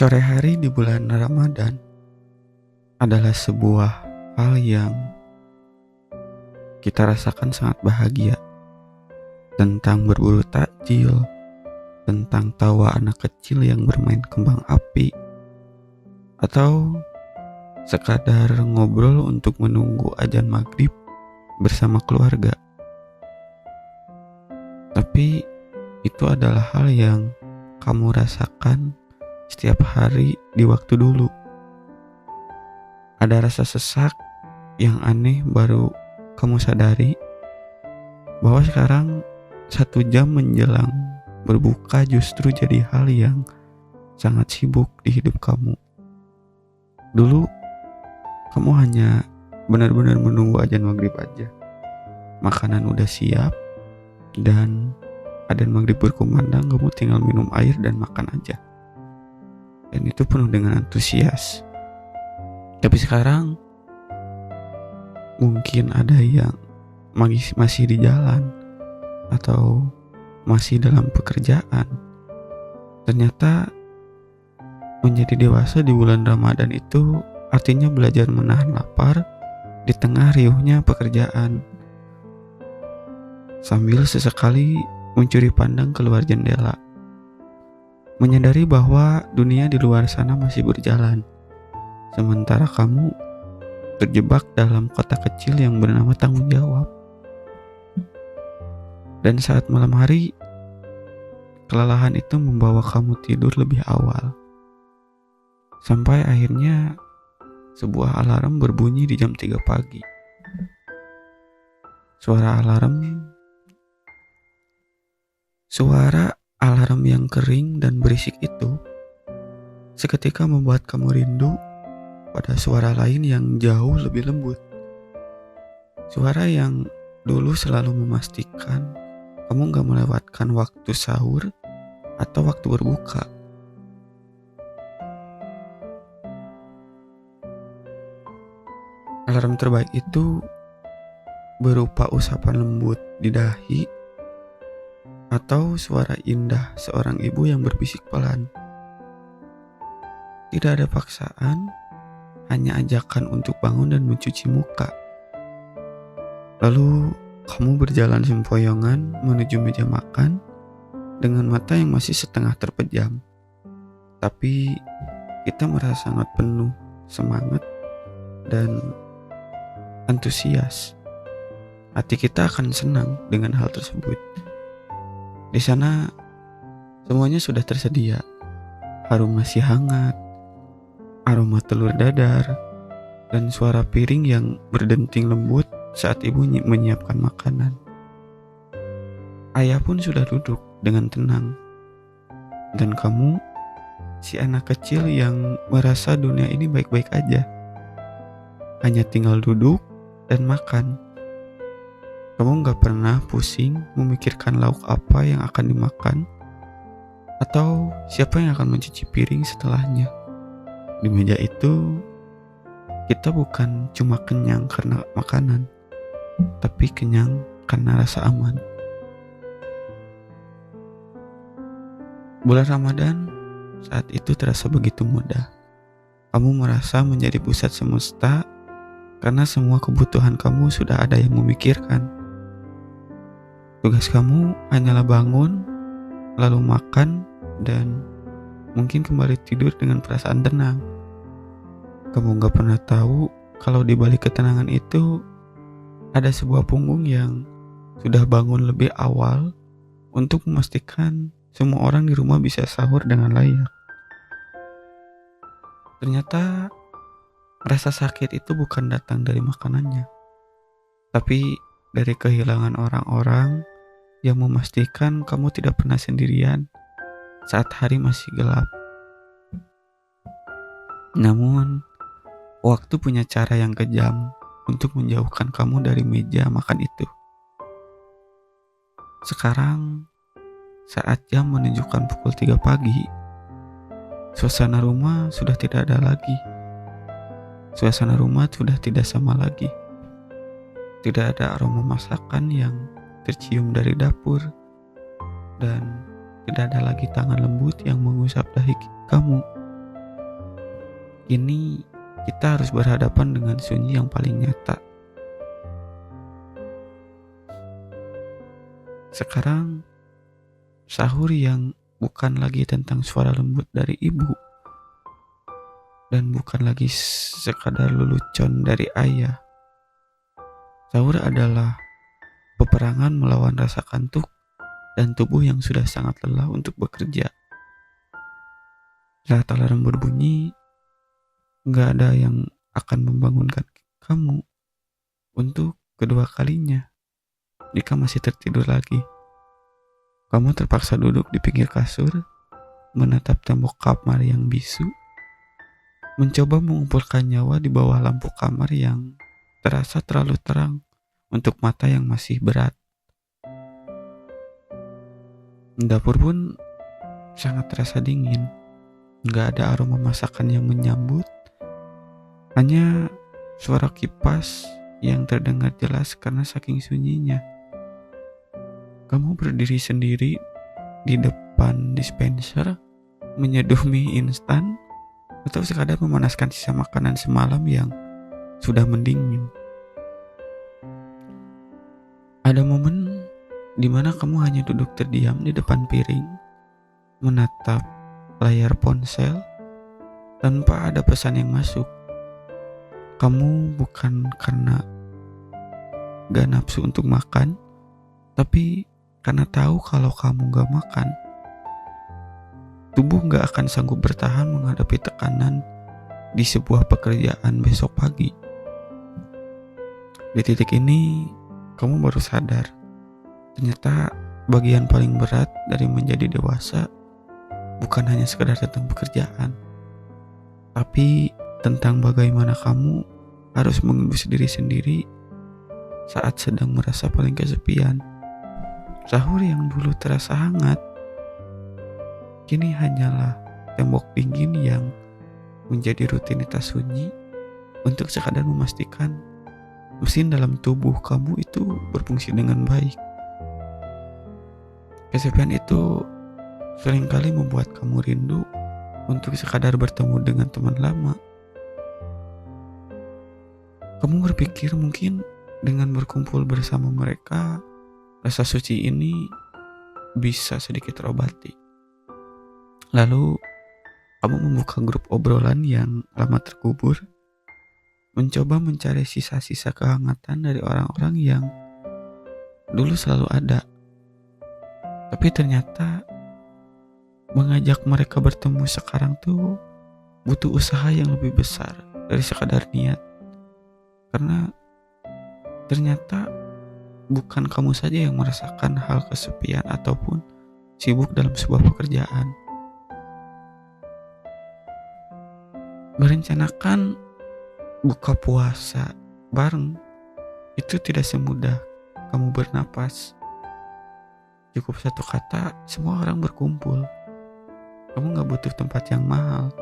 Sore hari di bulan Ramadan adalah sebuah hal yang kita rasakan sangat bahagia, tentang berburu takjil, tentang tawa anak kecil yang bermain kembang api, atau sekadar ngobrol untuk menunggu azan maghrib bersama keluarga. Tapi itu adalah hal yang kamu rasakan setiap hari di waktu dulu. Ada rasa sesak yang aneh baru kamu sadari bahwa sekarang 1 jam menjelang berbuka justru jadi hal yang sangat sibuk di hidup kamu. Dulu kamu hanya benar-benar menunggu azan maghrib aja. Makanan udah siap dan azan maghrib berkumandang, kamu tinggal minum air dan makan aja. Dan itu penuh dengan antusias. Tapi sekarang mungkin ada yang masih di jalan atau masih dalam pekerjaan. Ternyata menjadi dewasa di bulan Ramadan itu artinya belajar menahan lapar di tengah riuhnya pekerjaan, sambil sesekali mencuri pandang keluar jendela, menyadari bahwa dunia di luar sana masih berjalan, sementara kamu terjebak dalam kota kecil yang bernama tanggung jawab. Dan saat malam hari, kelelahan itu membawa kamu tidur lebih awal, sampai akhirnya sebuah alarm berbunyi di jam 3 pagi. Suara alarm yang kering dan berisik itu seketika membuat kamu rindu pada suara lain yang jauh lebih lembut. Suara yang dulu selalu memastikan kamu gak melewatkan waktu sahur atau waktu berbuka. Alarm terbaik itu berupa usapan lembut di dahi atau suara indah seorang ibu yang berbisik pelan. Tidak ada paksaan, hanya ajakan untuk bangun dan mencuci muka. Lalu kamu berjalan sempoyongan menuju meja makan dengan mata yang masih setengah terpejam. Tapi kita merasa sangat penuh semangat dan antusias. Hati kita akan senang dengan hal tersebut. Di sana semuanya sudah tersedia. Harum nasi hangat, aroma telur dadar, dan suara piring yang berdenting lembut saat ibu menyiapkan makanan. Ayah pun sudah duduk dengan tenang. Dan kamu, si anak kecil yang merasa dunia ini baik-baik aja, hanya tinggal duduk dan makan. Kamu gak pernah pusing memikirkan lauk apa yang akan dimakan atau siapa yang akan mencuci piring setelahnya. Di meja itu, kita bukan cuma kenyang karena makanan, tapi kenyang karena rasa aman. Bulan Ramadan saat itu terasa begitu mudah. Kamu merasa menjadi pusat semesta karena semua kebutuhan kamu sudah ada yang memikirkan. Tugas kamu hanyalah bangun, lalu makan, dan mungkin kembali tidur dengan perasaan tenang. Kamu gak pernah tahu kalau di balik ketenangan itu ada sebuah punggung yang sudah bangun lebih awal untuk memastikan semua orang di rumah bisa sahur dengan layak. Ternyata rasa sakit itu bukan datang dari makanannya, tapi dari kehilangan orang-orang yang memastikan kamu tidak pernah sendirian saat hari masih gelap. Namun, waktu punya cara yang kejam untuk menjauhkan kamu dari meja makan itu. Sekarang, saat jam menunjukkan pukul 3 pagi, suasana rumah sudah tidak ada lagi. Suasana rumah sudah tidak sama lagi. Tidak ada aroma masakan yang tercium dari dapur, dan tidak ada lagi tangan lembut yang mengusap dahi kamu. Kini kita harus berhadapan dengan sunyi yang paling nyata. Sekarang sahur yang bukan lagi tentang suara lembut dari ibu dan bukan lagi sekadar lelucon dari ayah. Sahur adalah peperangan melawan rasa kantuk dan tubuh yang sudah sangat lelah untuk bekerja. Saat alarm berbunyi, gak ada yang akan membangunkan kamu untuk kedua kalinya. Jika masih tertidur lagi, kamu terpaksa duduk di pinggir kasur, menatap tembok kamar yang bisu, mencoba mengumpulkan nyawa di bawah lampu kamar yang terasa terlalu terang untuk mata yang masih berat. Dapur pun sangat terasa dingin. Gak ada aroma masakan yang menyambut, hanya suara kipas yang terdengar jelas karena saking sunyinya. Kamu berdiri sendiri di depan dispenser, menyeduh mie instan, atau sekadar memanaskan sisa makanan semalam yang sudah mendingin. Ada momen di mana kamu hanya duduk terdiam di depan piring, menatap layar ponsel tanpa ada pesan yang masuk. Kamu bukan karena gak nafsu untuk makan, tapi karena tahu kalau kamu gak makan, tubuh gak akan sanggup bertahan menghadapi tekanan di sebuah pekerjaan besok pagi. Di titik ini, kamu baru sadar, ternyata bagian paling berat dari menjadi dewasa bukan hanya sekedar tentang pekerjaan, tapi tentang bagaimana kamu harus mengendus diri sendiri saat sedang merasa paling kesepian. Sahur yang dulu terasa hangat, kini hanyalah tembok dingin yang menjadi rutinitas sunyi untuk sekadar memastikan mesin dalam tubuh kamu itu berfungsi dengan baik. Kesepian itu seringkali membuat kamu rindu untuk sekadar bertemu dengan teman lama. Kamu berpikir mungkin dengan berkumpul bersama mereka, rasa suci ini bisa sedikit terobati. Lalu, kamu membuka grup obrolan yang lama terkubur, mencoba mencari sisa-sisa kehangatan dari orang-orang yang dulu selalu ada. Tapi ternyata mengajak mereka bertemu sekarang tuh butuh usaha yang lebih besar dari sekadar niat. Karena ternyata bukan kamu saja yang merasakan hal kesepian ataupun sibuk dalam sebuah pekerjaan. Merencanakan buka puasa bareng itu tidak semudah kamu bernapas. Cukup satu kata, semua orang berkumpul. Kamu gak butuh tempat yang mahal,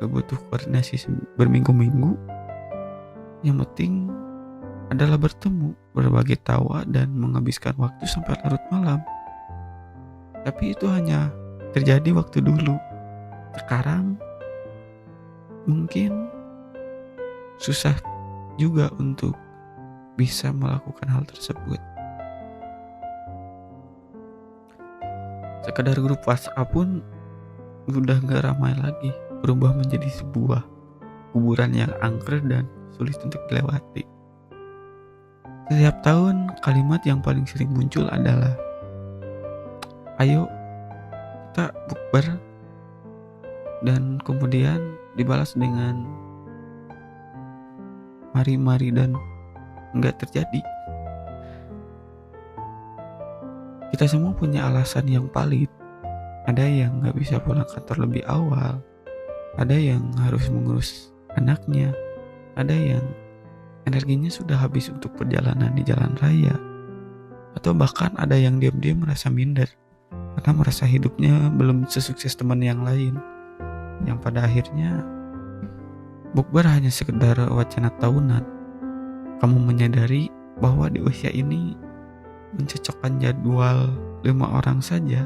gak butuh koordinasi berminggu-minggu. Yang penting adalah bertemu, berbagi tawa, dan menghabiskan waktu sampai larut malam. Tapi itu hanya terjadi waktu dulu. Sekarang mungkin susah juga untuk bisa melakukan hal tersebut. Sekedar grup WhatsApp pun udah gak ramai lagi, berubah menjadi sebuah kuburan yang angker dan sulit untuk dilewati. Setiap tahun kalimat yang paling sering muncul adalah, ayo kita bukber, dan kemudian dibalas dengan mari-mari dan enggak terjadi. Kita semua punya alasan yang valid. Ada yang gak bisa pulang kantor lebih awal, ada yang harus mengurus anaknya, ada yang energinya sudah habis untuk perjalanan di jalan raya, atau bahkan ada yang diam-diam merasa minder karena merasa hidupnya belum sesukses teman yang lain, yang pada akhirnya bukber hanya sekedar wacana tahunan. Kamu menyadari bahwa di usia ini mencocokkan jadwal 5 orang saja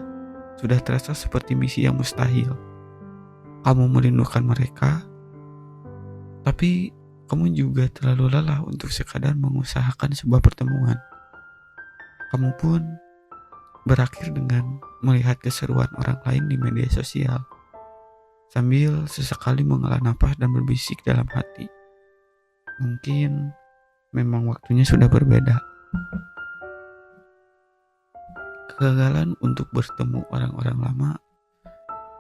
sudah terasa seperti misi yang mustahil. Kamu merindukan mereka, Tapi kamu juga terlalu lelah untuk sekadar mengusahakan sebuah pertemuan. Kamu pun berakhir dengan melihat keseruan orang lain di media sosial, sambil sesekali menghela nafas dan berbisik dalam hati. Mungkin memang waktunya sudah berbeda. Kegagalan untuk bertemu orang-orang lama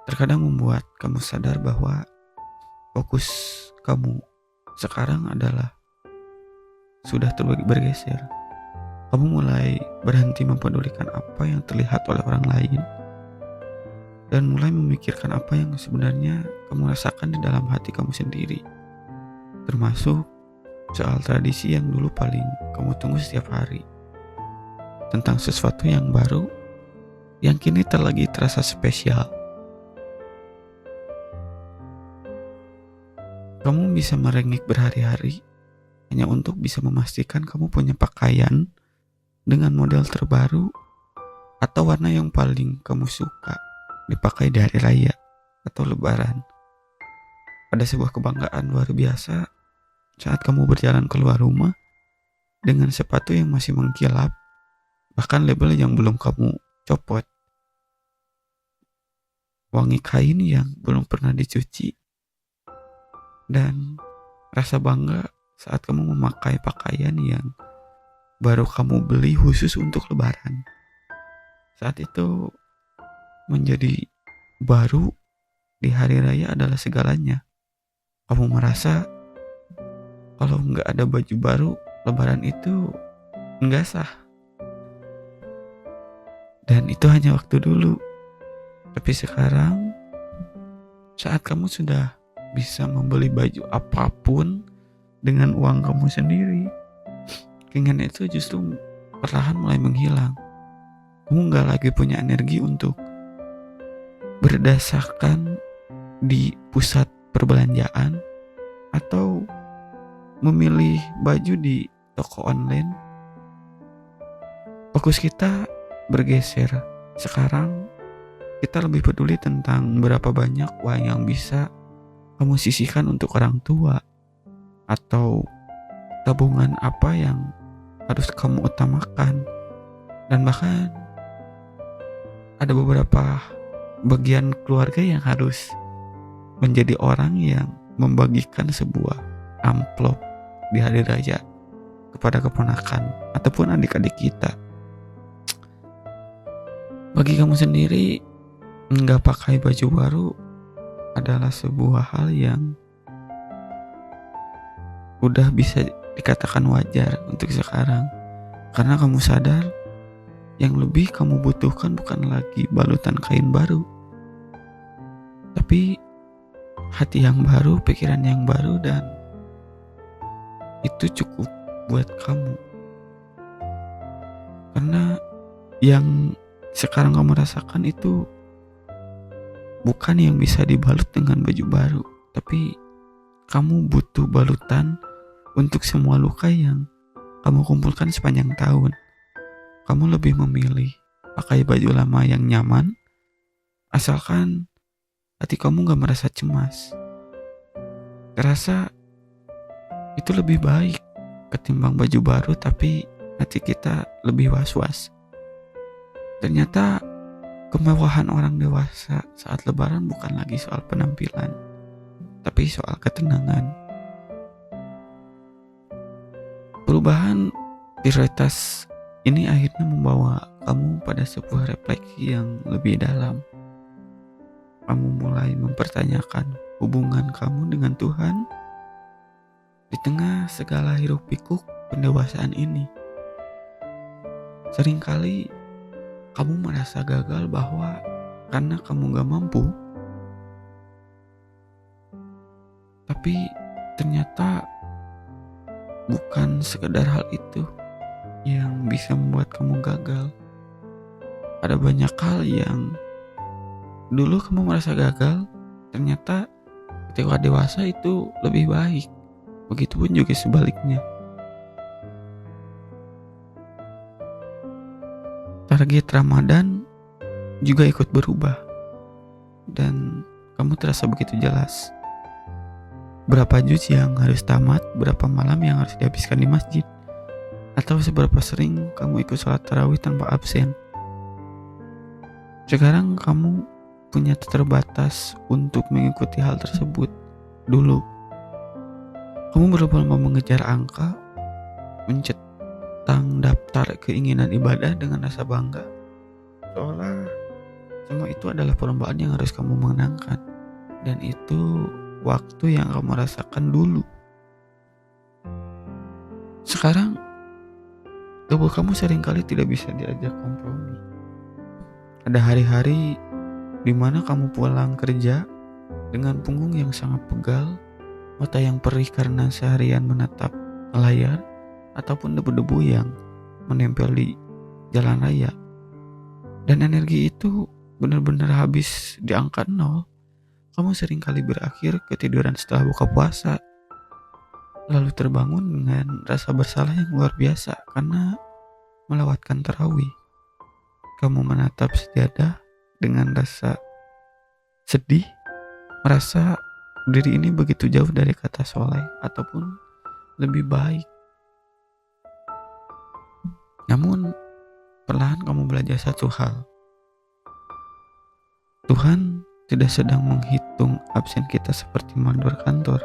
terkadang membuat kamu sadar bahwa fokus kamu sekarang adalah sudah bergeser. Kamu mulai berhenti mempedulikan apa yang terlihat oleh orang lain dan mulai memikirkan apa yang sebenarnya kamu rasakan di dalam hati kamu sendiri. Termasuk soal tradisi yang dulu paling kamu tunggu setiap hari. Tentang sesuatu yang baru yang kini lagi terasa spesial. Kamu bisa merengek berhari-hari hanya untuk bisa memastikan kamu punya pakaian dengan model terbaru atau warna yang paling kamu suka dipakai di hari raya atau lebaran. Ada sebuah kebanggaan luar biasa saat kamu berjalan keluar rumah dengan sepatu yang masih mengkilap, bahkan label yang belum kamu copot, wangi kain yang belum pernah dicuci, dan rasa bangga saat kamu memakai pakaian yang baru kamu beli khusus untuk lebaran. Saat itu menjadi baru di hari raya adalah segalanya. Kamu merasa kalau nggak ada baju baru, lebaran itu nggak sah. Dan itu hanya waktu dulu. Tapi sekarang, saat kamu sudah bisa membeli baju apapun dengan uang kamu sendiri, keinginan itu justru perlahan mulai menghilang. Kamu gak lagi punya energi untuk berdasarkan di pusat perbelanjaan atau memilih baju di toko online. Fokus kita bergeser. Sekarang kita lebih peduli tentang berapa banyak uang yang bisa kamu sisihkan untuk orang tua, atau tabungan apa yang harus kamu utamakan. Dan bahkan ada beberapa bagian keluarga yang harus menjadi orang yang membagikan sebuah amplop di hari raya kepada keponakan ataupun adik-adik kita. Bagi kamu sendiri, nggak pakai baju baru adalah sebuah hal yang udah bisa dikatakan wajar untuk sekarang, karena kamu sadar yang lebih kamu butuhkan bukan lagi balutan kain baru, tapi hati yang baru, pikiran yang baru, dan itu cukup buat kamu. Karena yang sekarang kamu rasakan itu bukan yang bisa dibalut dengan baju baru, tapi kamu butuh balutan untuk semua luka yang kamu kumpulkan sepanjang tahun. Kamu lebih memilih pakai baju lama yang nyaman, asalkan hati kamu gak merasa cemas. Terasa itu lebih baik ketimbang baju baru tapi hati kita lebih was-was. Ternyata kemewahan orang dewasa saat lebaran bukan lagi soal penampilan, tapi soal ketenangan. Perubahan prioritas ini akhirnya membawa kamu pada sebuah refleksi yang lebih dalam. Kamu mulai mempertanyakan hubungan kamu dengan Tuhan di tengah segala hiruk pikuk pendewasaan ini. Seringkali kamu merasa gagal bahwa karena kamu gak mampu, tapi ternyata bukan sekedar hal itu yang bisa membuat kamu gagal. Ada banyak hal yang dulu kamu merasa gagal, ternyata ketika dewasa itu lebih baik. Begitupun juga sebaliknya. Target Ramadan juga ikut berubah, dan kamu terasa begitu jelas berapa juz yang harus tamat, berapa malam yang harus dihabiskan di masjid, atau seberapa sering kamu ikut sholat tarawih tanpa absen. Sekarang kamu punya terbatas untuk mengikuti hal tersebut. Dulu, kamu berlomba-lomba mengejar angka, mencetang daftar keinginan ibadah dengan rasa bangga, seolah semua itu adalah perlombaan yang harus kamu menangkan. Dan itu waktu yang kamu rasakan dulu. Sekarang, tubuh kamu seringkali tidak bisa diajak kompromi. Ada hari-hari di mana kamu pulang kerja dengan punggung yang sangat pegal, mata yang perih karena seharian menatap layar, ataupun debu-debu yang menempel di jalan raya. Dan energi itu benar-benar habis di angka 0. Kamu seringkali berakhir ketiduran setelah buka puasa, lalu terbangun dengan rasa bersalah yang luar biasa karena melewatkan tarawih. Kamu menatap sejadah dengan rasa sedih, merasa diri ini begitu jauh dari kata soleh ataupun lebih baik. Namun perlahan kamu belajar satu hal. Tuhan tidak sedang menghitung absen kita seperti mandor kantor.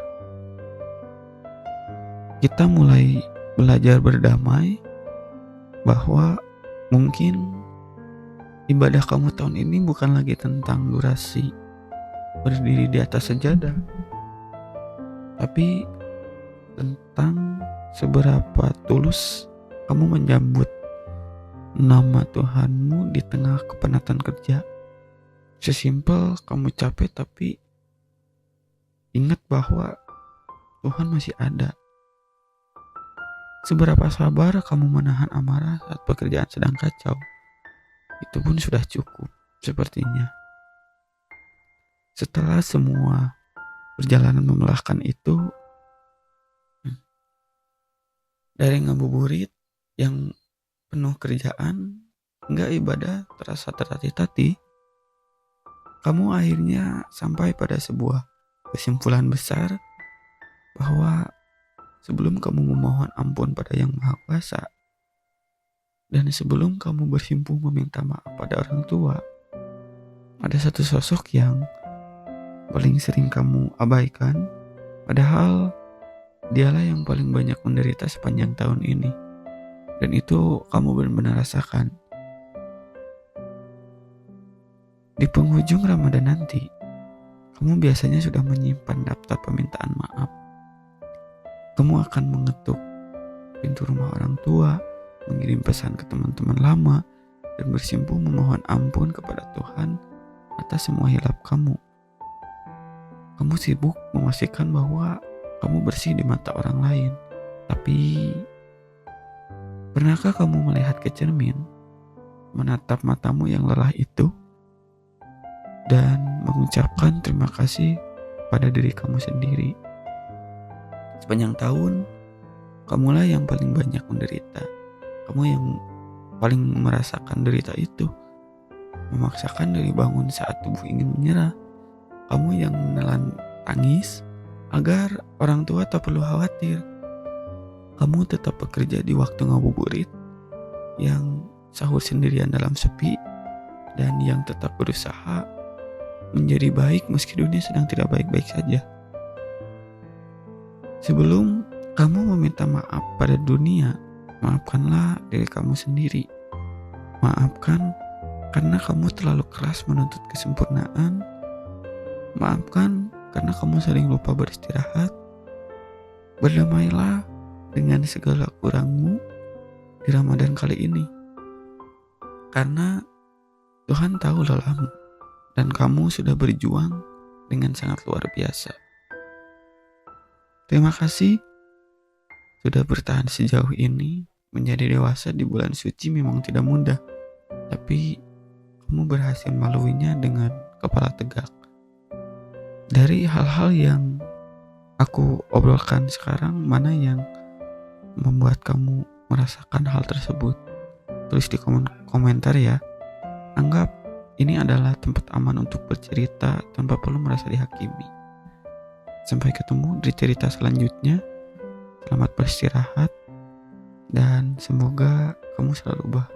Kita mulai belajar berdamai bahwa mungkin ibadah kamu tahun ini bukan lagi tentang durasi berdiri di atas sejadah, tapi tentang seberapa tulus kamu menyambut nama Tuhanmu di tengah kepenatan kerja. Sesimpel kamu capek, tapi ingat bahwa Tuhan masih ada. Seberapa sabar kamu menahan amarah saat pekerjaan sedang kacau, itu pun sudah cukup sepertinya. Setelah semua perjalanan melelahkan itu, dari ngabuburit yang penuh kerjaan hingga ibadah terasa tertatih-tatih, kamu akhirnya sampai pada sebuah kesimpulan besar bahwa sebelum kamu memohon ampun pada Yang Maha Kuasa, dan sebelum kamu bersimpuh meminta maaf pada orang tua, ada satu sosok yang paling sering kamu abaikan, padahal dialah yang paling banyak menderita sepanjang tahun ini. Dan itu kamu benar-benar rasakan. Di penghujung Ramadan nanti, kamu biasanya sudah menyimpan daftar permintaan maaf. Kamu akan mengetuk pintu rumah orang tua, mengirim pesan ke teman-teman lama, dan bersimpuh memohon ampun kepada Tuhan atas semua hilaf kamu. Kamu sibuk memastikan bahwa kamu bersih di mata orang lain. Tapi, pernahkah kamu melihat ke cermin, menatap matamu yang lelah itu, dan mengucapkan terima kasih pada diri kamu sendiri? Sepanjang tahun, kamulah yang paling banyak menderita. Kamu yang paling merasakan derita itu, memaksakan diri bangun saat tubuh ingin menyerah. Kamu yang menelan tangis agar orang tua tak perlu khawatir. Kamu tetap bekerja di waktu ngabuburit, yang sahur sendirian dalam sepi, dan yang tetap berusaha menjadi baik meski dunia sedang tidak baik-baik saja. Sebelum kamu meminta maaf pada dunia, maafkanlah diri kamu sendiri. Maafkan karena kamu terlalu keras menuntut kesempurnaan. Maafkan karena kamu sering lupa beristirahat. Berdamailah dengan segala kurangmu di Ramadan kali ini. Karena Tuhan tahu lelahmu, dan kamu sudah berjuang dengan sangat luar biasa. Terima kasih sudah bertahan sejauh ini. Menjadi dewasa di bulan suci memang tidak mudah, tapi kamu berhasil melaluinya dengan kepala tegak. Dari hal-hal yang aku obrolkan sekarang, mana yang membuat kamu merasakan hal tersebut? Tulis di komentar ya. Anggap ini adalah tempat aman untuk bercerita tanpa perlu merasa dihakimi. Sampai ketemu di cerita selanjutnya. Selamat beristirahat dan semoga kamu selalu bahagia.